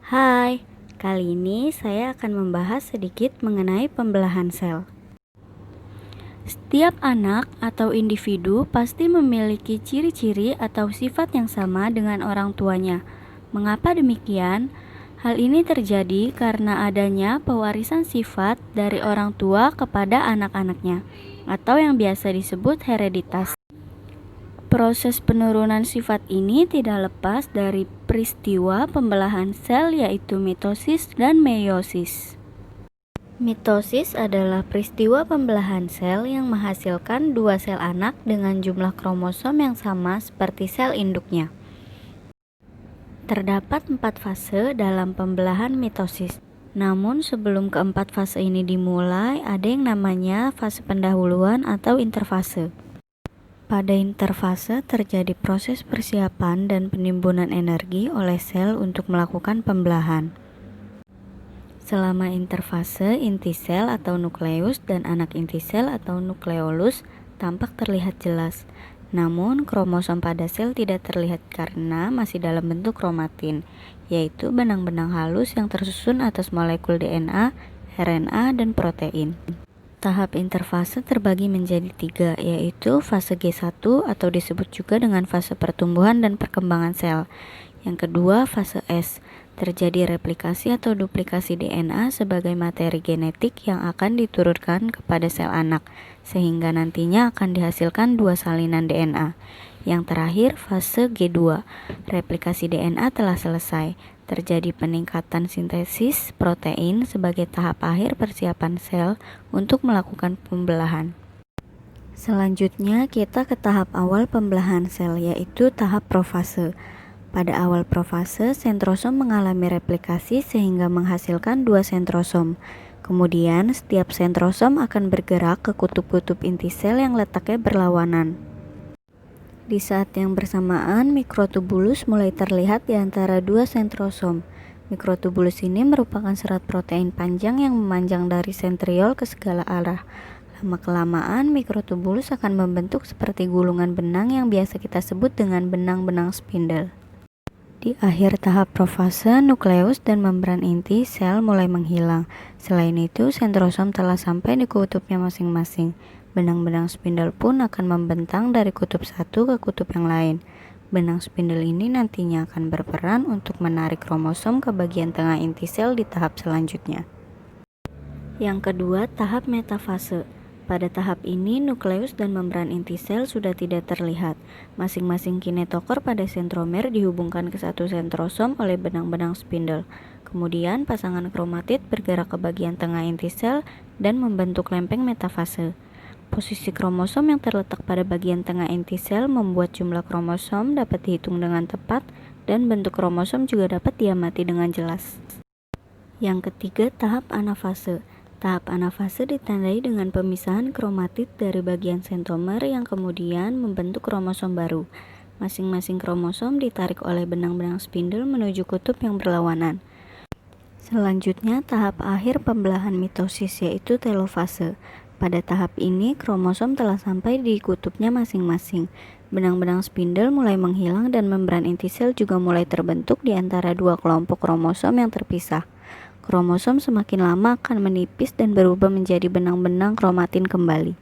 Hai, kali ini saya akan membahas sedikit mengenai pembelahan sel. Setiap anak atau individu pasti memiliki ciri-ciri atau sifat yang sama dengan orang tuanya. Mengapa demikian? Hal ini terjadi karena adanya pewarisan sifat dari orang tua kepada anak-anaknya, atau yang biasa disebut hereditas. Proses penurunan sifat ini tidak lepas dari peristiwa pembelahan sel, yaitu mitosis dan meiosis. Mitosis adalah peristiwa pembelahan sel yang menghasilkan dua sel anak dengan jumlah kromosom yang sama seperti sel induknya. Terdapat 4 fase dalam pembelahan mitosis. Namun sebelum keempat fase ini dimulai, ada yang namanya fase pendahuluan atau interfase. Pada interfase terjadi proses persiapan dan penimbunan energi oleh sel untuk melakukan pembelahan. Selama interfase, inti sel atau nukleus dan anak inti sel atau nukleolus tampak terlihat jelas. Namun, kromosom pada sel tidak terlihat karena masih dalam bentuk kromatin, yaitu benang-benang halus yang tersusun atas molekul DNA, RNA, dan protein. Tahap interfase terbagi menjadi 3, yaitu fase G1 atau disebut juga dengan fase pertumbuhan dan perkembangan sel. Yang kedua, fase S, terjadi replikasi atau duplikasi DNA sebagai materi genetik yang akan diturunkan kepada sel anak, sehingga nantinya akan dihasilkan 2 salinan DNA. Yang terakhir, fase G2, replikasi DNA telah selesai. Terjadi peningkatan sintesis protein sebagai tahap akhir persiapan sel untuk melakukan pembelahan. Selanjutnya kita ke tahap awal pembelahan sel, yaitu tahap profase. Pada awal profase, sentrosom mengalami replikasi sehingga menghasilkan 2 sentrosom. Kemudian setiap sentrosom akan bergerak ke kutub-kutub inti sel yang letaknya berlawanan. Di saat yang bersamaan, mikrotubulus mulai terlihat di antara 2 sentrosom. Mikrotubulus ini merupakan serat protein panjang yang memanjang dari sentriol ke segala arah. Lama-kelamaan, mikrotubulus akan membentuk seperti gulungan benang yang biasa kita sebut dengan benang-benang spindle. Di akhir tahap profase, nukleus dan membran inti sel mulai menghilang. Selain itu, sentrosom telah sampai di kutubnya masing-masing. Benang-benang spindle pun akan membentang dari kutub satu ke kutub yang lain. Benang spindle ini nantinya akan berperan untuk menarik kromosom ke bagian tengah inti sel di tahap selanjutnya. Yang kedua, tahap metafase. Pada tahap ini, nukleus dan membran inti sel sudah tidak terlihat. Masing-masing kinetokor pada sentromer dihubungkan ke satu sentrosom oleh benang-benang spindle. Kemudian, pasangan kromatid bergerak ke bagian tengah inti sel dan membentuk lempeng metafase. Posisi kromosom yang terletak pada bagian tengah inti sel membuat jumlah kromosom dapat dihitung dengan tepat dan bentuk kromosom juga dapat diamati dengan jelas. Yang ketiga, tahap anafase. Tahap anafase ditandai dengan pemisahan kromatid dari bagian sentromer yang kemudian membentuk kromosom baru. Masing-masing kromosom ditarik oleh benang-benang spindle menuju kutub yang berlawanan. Selanjutnya, tahap akhir pembelahan mitosis yaitu telofase. Pada tahap ini, kromosom telah sampai di kutubnya masing-masing. Benang-benang spindle mulai menghilang dan membran inti sel juga mulai terbentuk di antara 2 kelompok kromosom yang terpisah. Kromosom semakin lama akan menipis dan berubah menjadi benang-benang kromatin kembali.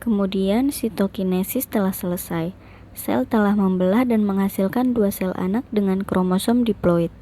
Kemudian, sitokinesis telah selesai. Sel telah membelah dan menghasilkan 2 sel anak dengan kromosom diploid.